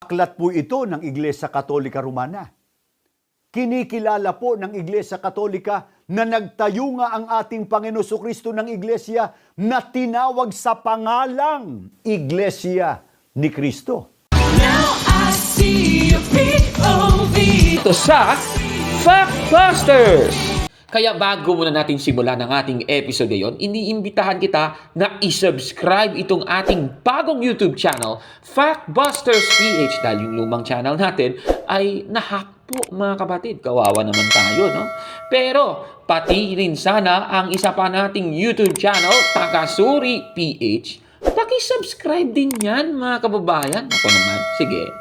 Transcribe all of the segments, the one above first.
Aklat po ito ng Iglesia Katolika Romana. Kinikilala po ng Iglesia Katolika na nagtayo nga ang ating Panginoon Kristo ng Iglesia na tinawag sa pangalang Iglesia ni Cristo. Now I see a POV. Ito sa Factbusters! Kaya bago muna natin simulan ang ating episode ngayon, iniimbitahan kita na isubscribe itong ating bagong YouTube channel, Factbusters PH, dahil yung lumang channel natin ay nahack po mga kapatid. Kawawa naman tayo, no? Pero pati rin sana ang isa pa nating YouTube channel, Takasuri PH. Paki-subscribe din yan mga kababayan. Ako naman, sige.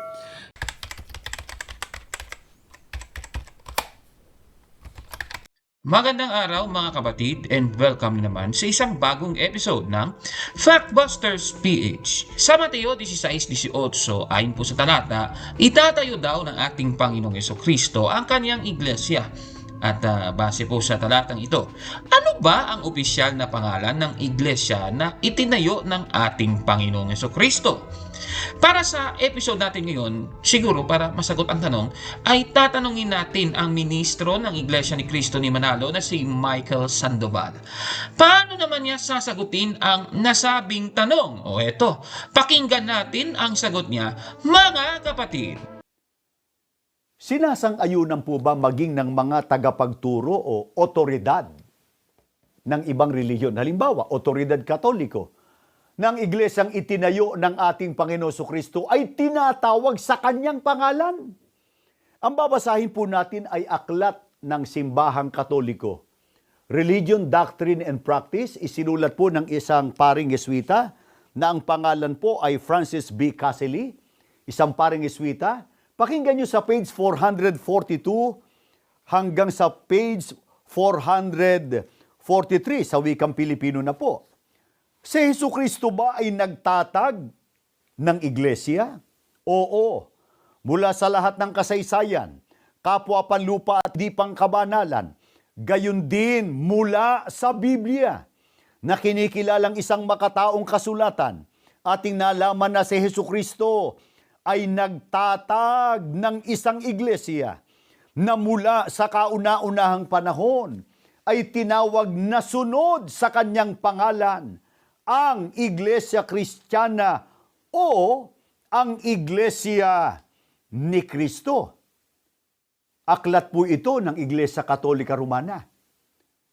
Magandang araw mga kapatid and welcome naman sa isang bagong episode ng Factbusters PH. Sa Mateo 16:18 ayon po sa talata, itatayo daw ng ating Panginoong Jesucristo ang kanyang iglesia. At base po sa talatang ito, ano ba ang opisyal na pangalan ng iglesia na itinayo ng ating Panginoong Jesucristo? Para sa episode natin ngayon, siguro para masagot ang tanong, ay tatanungin natin ang ministro ng Iglesia ni Cristo ni Manalo na si Michael Sandoval. Paano naman niya sasagutin ang nasabing tanong? O eto, pakinggan natin ang sagot niya, mga kapatid. Sinasang-ayunan po ba maging ng mga tagapagturo o otoridad ng ibang relihiyon? Halimbawa, otoridad Katoliko ng iglesyang itinayo ng ating Panginoon Kristo ay tinatawag sa kanyang pangalan. Ang babasahin po natin ay aklat ng Simbahang Katoliko. Religion, Doctrine and Practice, isinulat po ng isang paring Jesuita na ang pangalan po ay Francis B. Caselli, isang paring Jesuita. Pakinggan nyo sa page 442 hanggang sa page 443 sa wikang Pilipino na po. Si Jesucristo ba ay nagtatag ng iglesia? Oo. Mula sa lahat ng kasaysayan, kapwa panlupa at di pangkabanalan, gayon din mula sa Biblia, na kinikilalang isang makataong kasulatan, ating nalaman na si Jesucristo ay nagtatag ng isang iglesia na mula sa kauna-unahang panahon ay tinawag na sunod sa kanyang pangalan, ang Iglesia Kristiyana o ang Iglesia ni Cristo. Aklat po ito ng Iglesia Katolika Romana.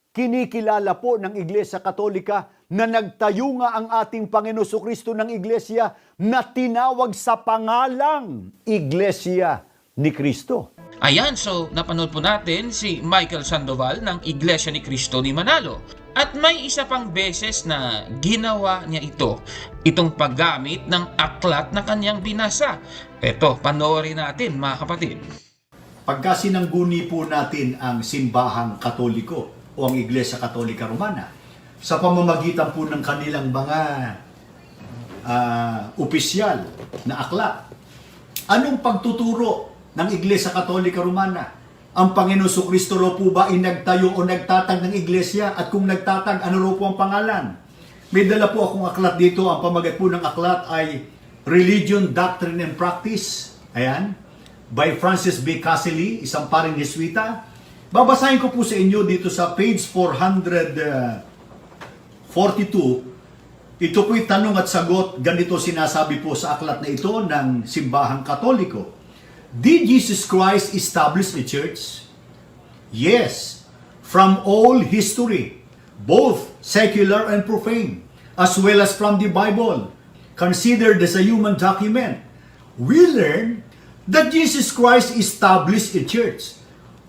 Kinikilala po ng Iglesia Katolika na nagtayo nga ang ating Panginoon Kristo ng Iglesia na tinawag sa pangalang Iglesia ni Cristo. Ayan, so napanood po natin si Michael Sandoval ng Iglesia ni Cristo ni Manalo. At may isa pang beses na ginawa niya itong paggamit ng aklat na kanyang binasa. Eto, panoorin natin mga kapatid. Pagka sinangguni po natin ang Simbahang Katoliko o ang Iglesia Katolika Romana, sa pamamagitan po ng kanilang mga opisyal na aklat, anong pagtuturo ng Iglesia Katolika Romana? Ang Panginoon Kristo ro po ba ay nagtayo o nagtatag ng iglesia? At kung nagtatag, ano ro po ang pangalan? May dala po akong aklat dito. Ang pamagat po ng aklat ay Religion, Doctrine and Practice. Ayan. By Francis B. Caselli, isang paring Jesuita. Babasahin ko po sa inyo dito sa page 442. Ito po'y tanong at sagot. Ganito sinasabi po sa aklat na ito ng Simbahang Katoliko. Did Jesus Christ establish the church? Yes, from all history, both secular and profane, as well as from the Bible, considered as a human document, we learn that Jesus Christ established a church,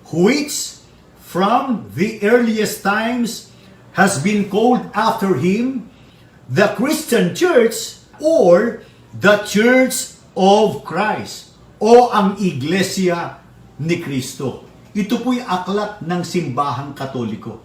which from the earliest times has been called after him the Christian Church or the Church of Christ, o ang Iglesia ni Cristo. Ito po'y aklat ng Simbahang Katoliko.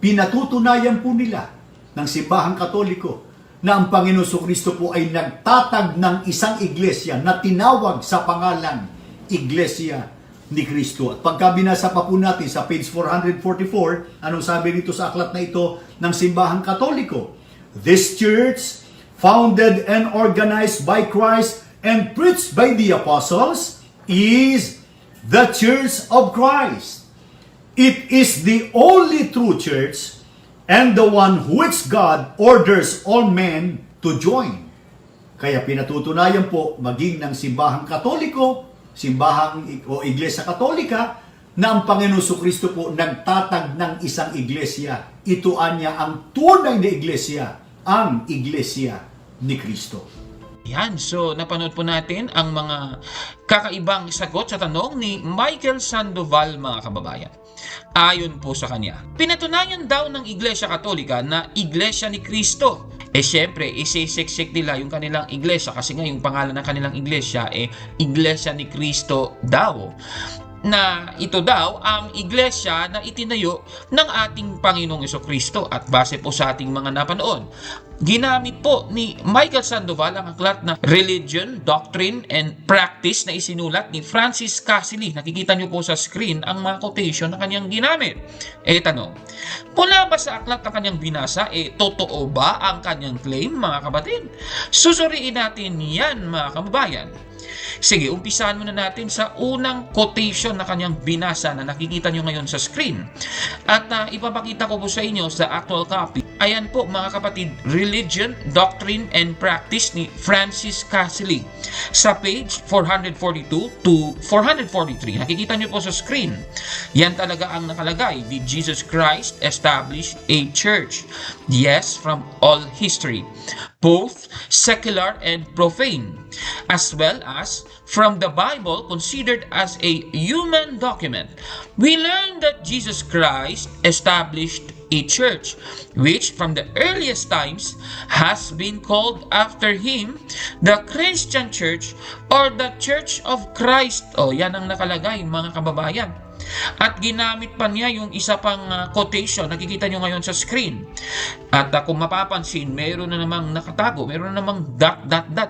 Pinatutunayan po nila ng Simbahang Katoliko na ang Panginoon Kristo po ay nagtatag ng isang iglesia na tinawag sa pangalang Iglesia ni Cristo. At pagka binasa pa po natin sa page 444, anong sabi dito sa aklat na ito ng Simbahang Katoliko? This church, founded and organized by Christ, and preached by the apostles is the Church of Christ. It is the only true church and the one which God orders all men to join. Kaya pinatutunayan po maging ng simbahang Katoliko, simbahang o Iglesia Katolika, na ang Panginoon Kristo po nagtatag ng isang iglesia. Ito anya ang tunay na iglesia, ang Iglesia ni Kristo. Yan, so napanood po natin ang mga kakaibang sagot sa tanong ni Michael Sandoval, mga kababayan. Ayon po sa kanya, pinatunayan daw ng Iglesia Katolika na Iglesia ni Kristo. Syempre, isiseksik nila yung kanilang iglesia kasi nga yung pangalan ng kanilang iglesia Iglesia ni Kristo daw. Na ito daw ang iglesia na itinayo ng ating Panginoong Jesucristo at base po sa ating mga napanood. Ginamit po ni Michael Sandoval ang aklat na Religion, Doctrine, and Practice na isinulat ni Francis Cassily. Nakikita niyo po sa screen ang mga quotation na kanyang ginamit. Tanong, mula ba sa aklat na kanyang binasa, totoo ba ang kanyang claim, mga kapatid? Susuriin natin yan, mga kababayan. Sige, umpisahan muna natin sa unang quotation na kanyang binasa na nakikita nyo ngayon sa screen. At ipapakita ko po sa inyo sa actual copy. Ayan po, mga kapatid, Religion, Doctrine, and Practice ni Francis Cassily. Sa page 442 to 443. Nakikita nyo po sa screen. Yan talaga ang nakalagay. Did Jesus Christ establish a church? Yes, from all history, both secular and profane, as well as from the Bible considered as a human document. We learn that Jesus Christ established a church, which from the earliest times has been called after him the Christian Church or the Church of Christ. Yan ang nakalagay, mga kababayan. At ginamit pa niya yung isa pang quotation, nakikita nyo ngayon sa screen. At kung mapapansin, meron na namang nakatago, meron na namang ...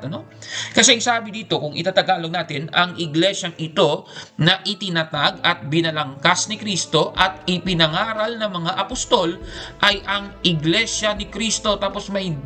ano? Kasi sabi dito, kung itatagalog natin, ang iglesyang ito na itinatag at binalangkas ni Kristo at ipinangaral ng mga apostol ay ang Iglesia ni Kristo, tapos may ...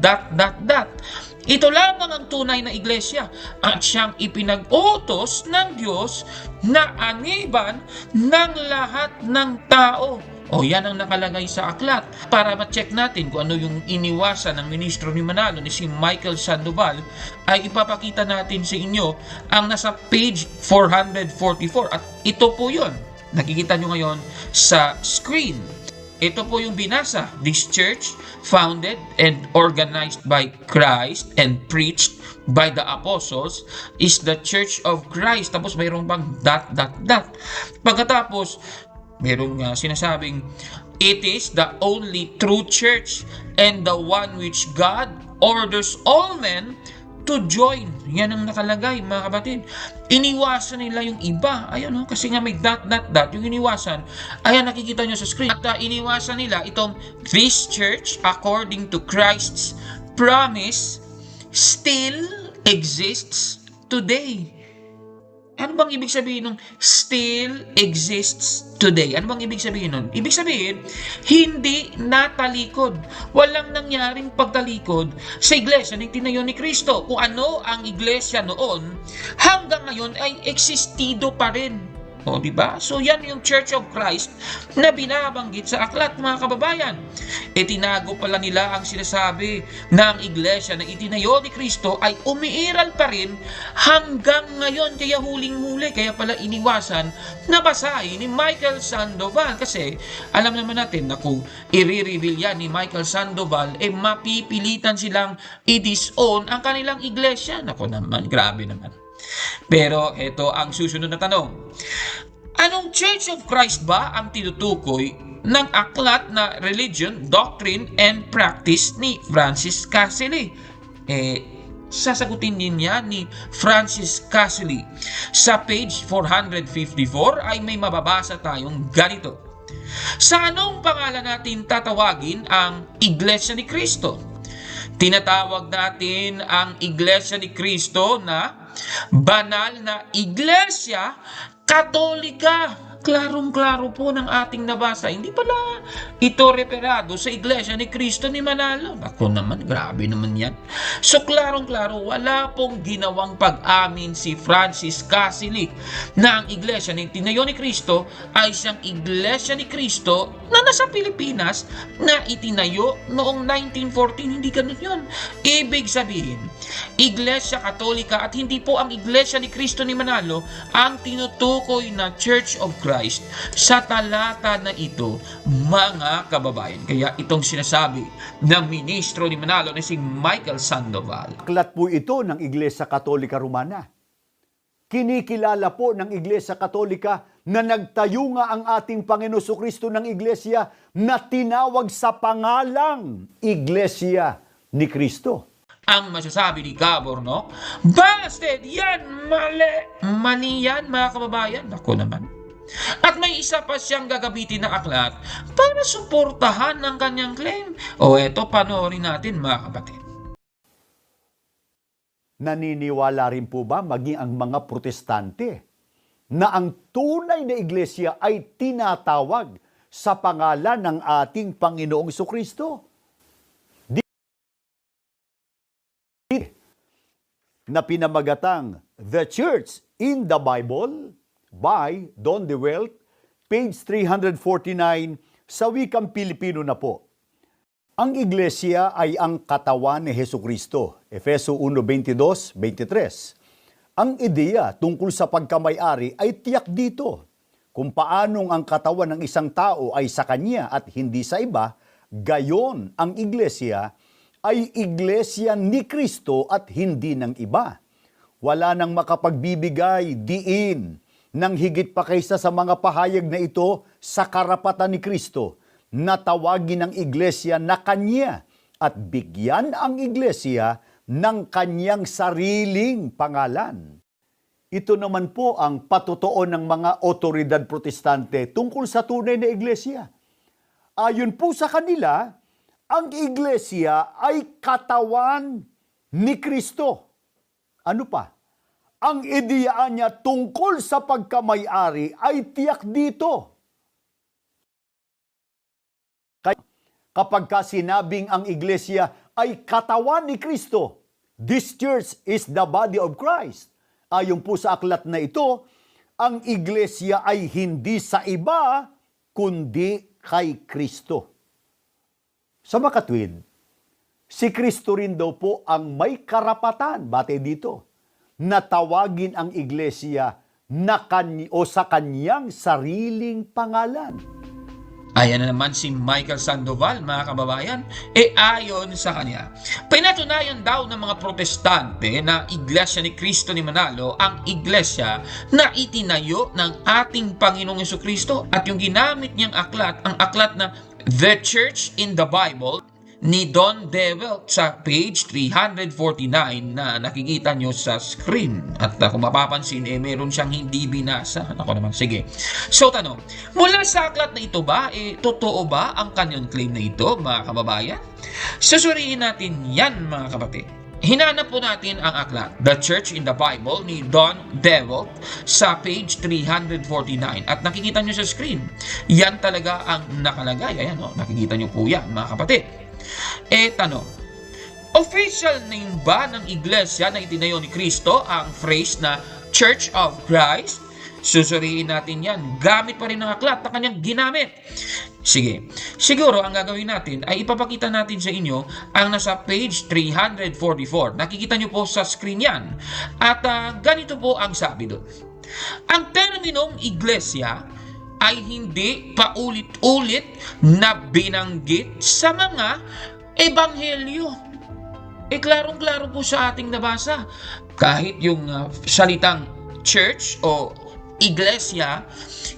Ito lamang ang tunay na iglesia at siyang ipinag-utos ng Diyos na aniban ng lahat ng tao. Yan ang nakalagay sa aklat. Para ma-check natin kung ano yung iniwasan ng ministro ni Manalo ni si Michael Sandoval, ay ipapakita natin sa inyo ang nasa page 444. At ito po yun. Nakikita nyo ngayon sa screen. Ito po yung binasa. This church, founded and organized by Christ and preached by the apostles, is the Church of Christ. Tapos mayroong bang ... Pagkatapos, mayroong sinasabing, it is the only true church and the one which God orders all men to join. Yan ang nakalagay, mga kapatid. Iniwasan nila yung iba. Ayan, kasi nga may ... yung iniwasan. Ayan, nakikita nyo sa screen. At iniwasan nila itong this church, according to Christ's promise, still exists today. Ano bang ibig sabihin ng still exists today? Ano bang ibig sabihin nun? Ibig sabihin, hindi natalikod. Walang nangyaring pagtalikod sa iglesia na tinayo ni Kristo. Kung ano ang iglesia noon, hanggang ngayon ay existido pa rin. Diba? So yan yung Church of Christ na binabanggit sa aklat, mga kababayan. Tinago pala nila ang sinasabi ng iglesia na itinayo ni Kristo ay umiiral pa rin hanggang ngayon. Kaya huling-huli, kaya pala iniwasan na basahin ni Michael Sandoval. Kasi alam naman natin na kung i-reveal yan ni Michael Sandoval, mapipilitan silang i-disown ang kanilang iglesia. Nako naman, grabe naman. Pero ito ang susunod na tanong. Anong Church of Christ ba ang tinutukoy ng aklat na Religion, Doctrine, and Practice ni Francis Cassily? Sasagutin din niya ni Francis Cassily. Sa page 454 ay may mababasa tayong ganito. Sa anong pangalan natin tatawagin ang Iglesia ni Kristo? Tinatawag natin ang Iglesia ni Kristo na banal na Iglesia Katolika. klarong-klaro po ng ating nabasa. Hindi pala ito referado sa Iglesia ni Cristo ni Manalo. Ako naman, grabe naman yan. So klarong-klaro, wala pong ginawang pag-amin si Francis Catholic na ang Iglesia ni tinayo ni Cristo ay siyang Iglesia ni Cristo na nasa Pilipinas na itinayo noong 1914. Hindi ganun yun. Ibig sabihin, Iglesia Katolika at hindi po ang Iglesia ni Cristo ni Manalo ang tinutukoy na Church of Christ sa talata na ito, mga kababayan. Kaya itong sinasabi ng ministro ni Manalo na si Michael Sandoval. Aklat po ito ng Iglesia Katolika Romana. Kinikilala po ng Iglesia Katolika na nagtayo nga ang ating Panginoon Kristo ng Iglesia na tinawag sa pangalang Iglesia ni Cristo. Ang masasabi ni Gabor, no? Busted! Yan! Mali! Mali yan, mga kababayan. Ako naman. At may isa pa siyang gagamitin na aklat para suportahan ang kanyang claim. O eto, panoorin natin, mga kapatid. Naniniwala rin po ba maging ang mga protestante na ang tunay na iglesia ay tinatawag sa pangalan ng ating Panginoong Kristo? Na pinamagatang The Church in the Bible by Don DeWelt, page 349 sa wikang Pilipino na po. Ang iglesia ay ang katawan ni Hesukristo, Efeso 1:22-23. Ang ideya tungkol sa pagkamay-ari ay tiyak dito. Kung paanong ang katawan ng isang tao ay sa kanya at hindi sa iba, gayon ang iglesia ay iglesia ni Kristo at hindi ng iba. Wala nang makapagbibigay diin ng higit pa kaysa sa mga pahayag na ito sa karapatan ni Kristo na tawagin ang iglesia na kanya at bigyan ang iglesia ng kanyang sariling pangalan. Ito naman po ang patotoo ng mga otoridad protestante tungkol sa tunay na iglesia. Ayon po sa kanila, ang iglesia ay katawan ni Kristo. Ano pa? Ang ideyaan niya tungkol sa pagkamay-ari ay tiyak dito. Kapag sinabing ang iglesia ay katawan ni Kristo, this church is the body of Christ. Ayon po sa aklat na ito, ang iglesia ay hindi sa iba, kundi kay Kristo. Sa makatwid, si Kristo rin daw po ang may karapatan, bate dito, na tawagin ang iglesia na sa kanyang sariling pangalan. Ayan na naman si Michael Sandoval, mga kababayan. Ayon sa kanya, pinatunayan daw ng mga protestante na Iglesia ni Cristo ni Manalo ang iglesia na itinayo ng ating Panginoong Jesucristo at yung ginamit niyang aklat, ang aklat na The Church in the Bible ni Don DeWelt sa page 349 na nakikita nyo sa screen. At kung mapapansin, meron siyang hindi binasa. Ako naman, sige. So, tanong, mula sa aklat na ito ba, totoo ba ang kanyang claim na ito, mga kababayan? Susuriin natin yan, mga kapatid. Hinanap po natin ang aklat, The Church in the Bible ni Don DeWelt sa page 349. At nakikita nyo sa screen, yan talaga ang nakalagay. Ayan, nakikita nyo po yan, mga kapatid. Tanong, official name ba ng iglesia na itinayo ni Kristo ang phrase na Church of Christ? Susuriin natin yan. Gamit pa rin ng aklat na kanyang ginamit. Sige. Siguro ang gagawin natin ay ipapakita natin sa inyo ang nasa page 344. Nakikita nyo po sa screen yan. At ganito po ang sabi doon. Ang terminong iglesia ay hindi paulit-ulit na binanggit sa mga ebanghelyo. Klarong-klaro po sa ating nabasa. Kahit yung salitang church o iglesia,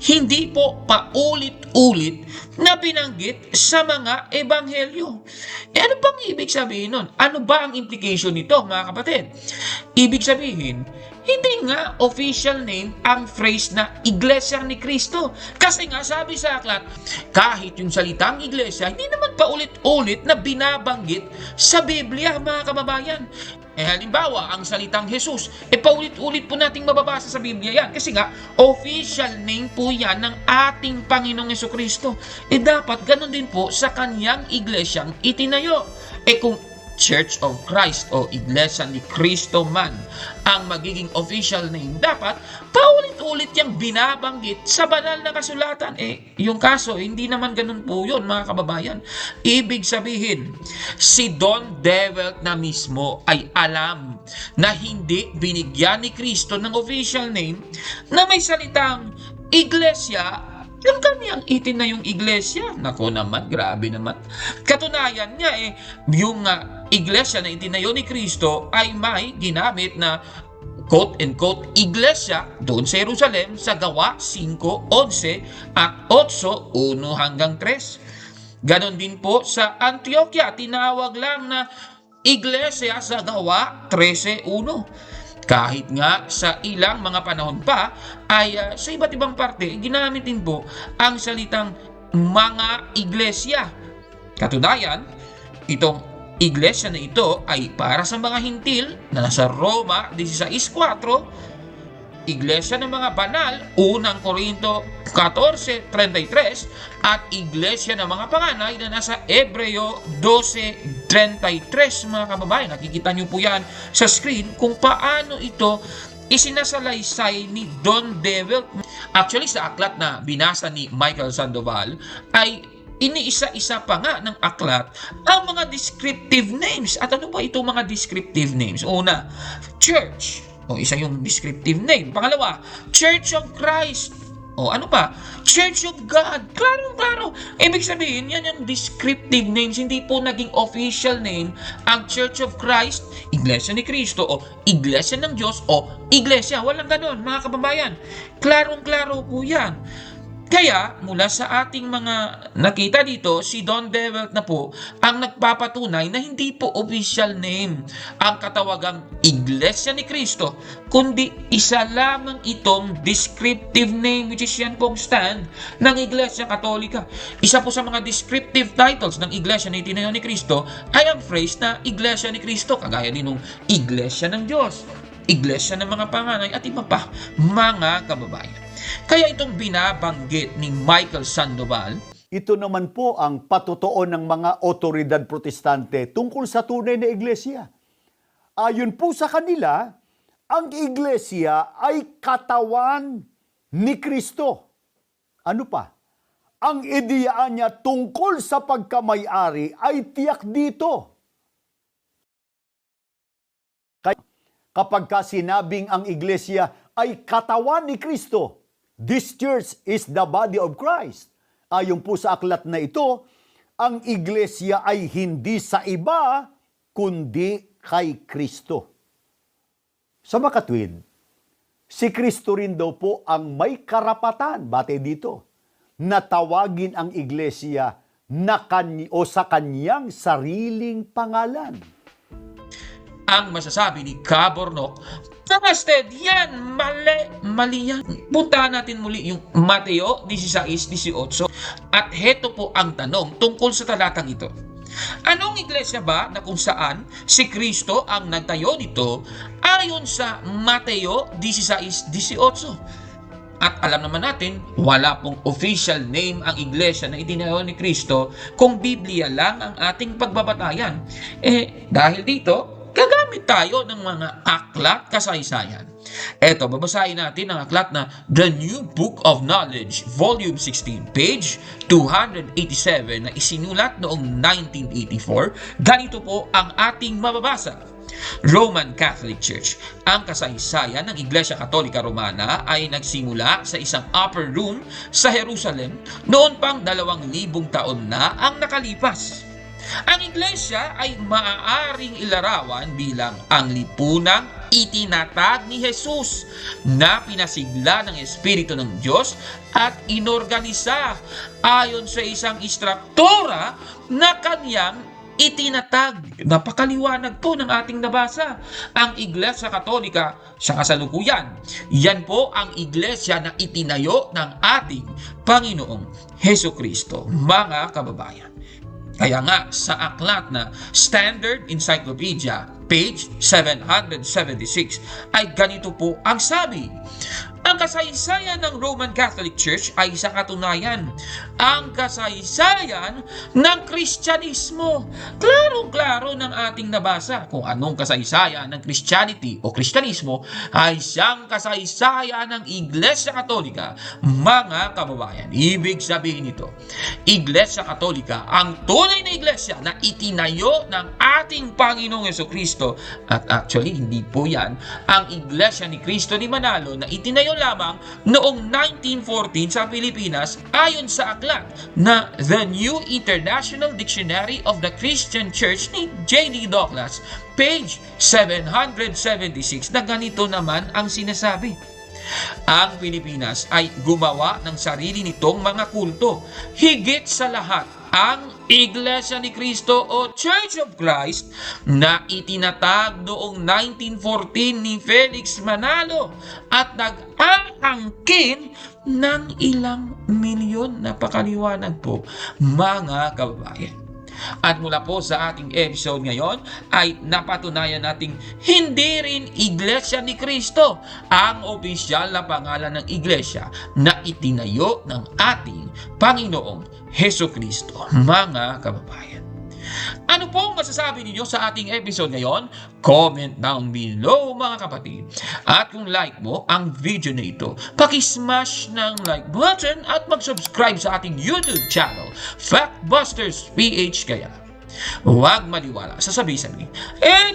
hindi po paulit-ulit na binanggit sa mga ebanghelyo. Ano bang ibig sabihin nun? Ano ba ang implication nito, mga kapatid? Ibig sabihin, hindi nga official name ang phrase na Iglesia ni Cristo. Kasi nga sabi sa aklat, kahit yung salitang iglesia, hindi naman paulit-ulit na binabanggit sa Biblia, mga kababayan. Halimbawa, ang salitang Jesus, paulit-ulit po nating mababasa sa Biblia yan. Kasi nga, official name po yan ng ating Panginoong Jesucristo. Dapat ganun din po sa kanyang iglesyang itinayo. Kung Church of Christ o Iglesia ni Cristo man ang magiging official name, dapat paulit-ulit yung binabanggit sa banal na kasulatan. Yung kaso, hindi naman ganun po yun, mga kababayan. Ibig sabihin, si Don Develt na mismo ay alam na hindi binigyan ni Cristo ng official name na may salitang Iglesia, yung kanyang itinayong iglesia. Nako naman, grabe naman. Katunayan niya yung iglesia na itinayo ni Cristo ay may ginamit na quote-unquote iglesia doon sa Jerusalem sa Gawa 5:11 at 8:1-3. Ganon din po sa Antioquia, tinawag lang na iglesia sa Gawa 13:1. Kahit nga sa ilang mga panahon pa ay sa iba't ibang parte, ginamit din po ang salitang mga iglesia. Katunayan, itong iglesia na ito ay para sa mga hintil na nasa Roma 16:4, iglesia ng mga banal, 1 Korinto 14:33, at iglesia ng mga panganay na nasa Hebreo 12:33, mga kababayan. Nakikita nyo po yan sa screen kung paano ito isinasalaysay ni Don Develt. Actually, sa aklat na binasa ni Michael Sandoval ay iniisa-isa pa nga ng aklat ang mga descriptive names. At ano ba itong mga descriptive names? Una, church. Isa yung descriptive name. Pangalawa, Church of Christ. Ano pa? Church of God. Klaro-klaro. Ibig sabihin, yan yung descriptive names. Hindi po naging official name ang Church of Christ, Iglesia ni Cristo, o Iglesia ng Diyos, o Iglesia. Walang ganon, mga kababayan. Klarong-klaro po yan. Kaya, mula sa ating mga nakita dito, si Don Develt na po ang nagpapatunay na hindi po official name ang katawagang Iglesia ni Cristo, kundi isa lamang itong descriptive name, which is yan pong stand ng Iglesia Katolika. Isa po sa mga descriptive titles ng Iglesia na itinayo ni Cristo ay ang phrase na Iglesia ni Cristo, kagaya din ng Iglesia ng Diyos, Iglesia ng mga panganay, at iba pa, mga kababayan. Kaya itong binabanggit ni Michael Sandoval, ito naman po ang patotoo ng mga otoridad protestante tungkol sa tunay na iglesia. Ayon po sa kanila, ang iglesia ay katawan ni Kristo. Ano pa? Ang ideyaan niya tungkol sa pagkamay-ari ay tiyak dito. Kapag sinabing ang iglesia ay katawan ni Kristo, this church is the body of Christ. Ayon po sa aklat na ito, ang iglesia ay hindi sa iba, kundi kay Kristo. Sa makatwid, si Kristo rin daw po ang may karapatan, bate dito, na tawagin ang iglesia na sa kanyang sariling pangalan. ang masasabi ni Cabornok, Pasted, yan, mali yan. Puntahan natin muli yung Mateo 16:18 at heto po ang tanong tungkol sa talatang ito. Anong iglesia ba na kung saan si Kristo ang nagtayo nito ayon sa Mateo 16:18? At alam naman natin, wala pong official name ang iglesia na itinayo ni Kristo kung Biblia lang ang ating pagbabatayan. Dahil dito, gagamit tayo ng mga aklat kasaysayan. Eto, babasahin natin ang aklat na The New Book of Knowledge, Volume 16, page 287 na isinulat noong 1984. Ganito po ang ating mababasa. Roman Catholic Church. Ang kasaysayan ng Iglesia Katolika Romana ay nagsimula sa isang upper room sa Jerusalem noon pang 2,000 taon na ang nakalipas. Ang iglesia ay maaaring ilarawan bilang ang lipunang itinatag ni Jesus na pinasigla ng Espiritu ng Diyos at inorganisa ayon sa isang istruktura na kanyang itinatag, napakaliwanag po ng ating nabasa, ang Iglesia Katolika sa kasalukuyan. Yan po ang iglesia na itinayo ng ating Panginoong Hesukristo, mga kababayan. Kaya nga sa aklat na Standard Encyclopedia, page 776, ay ganito po ang sabi: ang kasaysayan ng Roman Catholic Church ay sa katunayan ang kasaysayan ng Kristyanismo. Klarong-klaro ng ating nabasa kung anong kasaysayan ng Christianity o Kristyanismo ay siyang kasaysayan ng Iglesia Katolika, mga kababayan. Ibig sabihin nito, Iglesia Katolika ang tunay na iglesia na itinayo ng ating Panginoong Hesukristo. At actually, hindi po yan ang Iglesia ni Cristo ni Manalo na itinayo lamang noong 1914 sa Pilipinas ayon sa aklat na The New International Dictionary of the Christian Church ni J.D. Douglas, page 776, na ganito naman ang sinasabi: ang Pilipinas ay gumawa ng sarili nitong mga kulto. Higit sa lahat, ang Iglesia ni Cristo o Church of Christ na itinatag noong 1914 ni Felix Manalo at nag-aangkin ng ilang milyon, napakaliwanag po, mga kababayan. At mula po sa ating episode ngayon ay napatunayan nating hindi rin Iglesia ni Cristo ang opisyal na pangalan ng iglesia na itinayo ng ating Panginoong Hesukristo, mga kababayan. Ano po ang masasabi ninyo sa ating episode ngayon? Comment down below, mga kapatid. At kung like mo ang video na ito, pakismash ng like button at mag-subscribe sa ating YouTube channel, Factbusters PH. Kaya huwag maniwala sa sabi-sabi.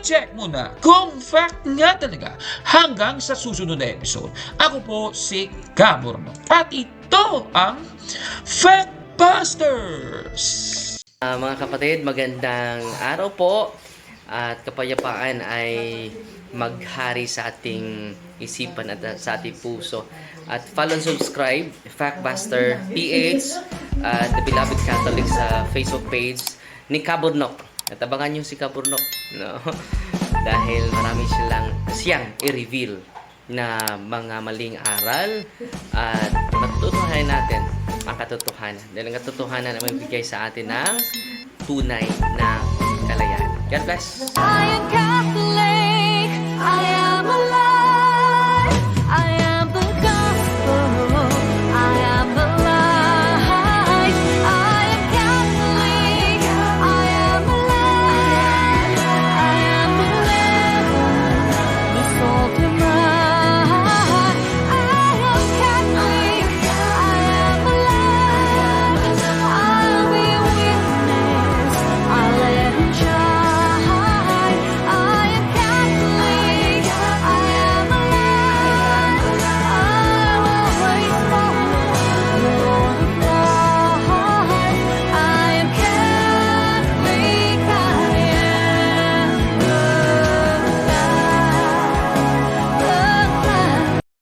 check muna kung fact nga talaga hanggang sa susunod na episode. Ako po si Caborno at ito ang Factbusters! Mga kapatid, magandang araw po at kapayapaan ay maghari sa ating isipan at sa ating puso. At follow and subscribe, Factbuster PH at The Beloved Catholic sa Facebook page ni Caburnok. At abangan nyo si Caburnok, no? Dahil marami siyang i-reveal na mga maling aral at matutuhanan natin ang katotohanan. Dahil ang katotohanan ay magbigay sa atin ng tunay na kalayaan. God bless! I am Catholic. I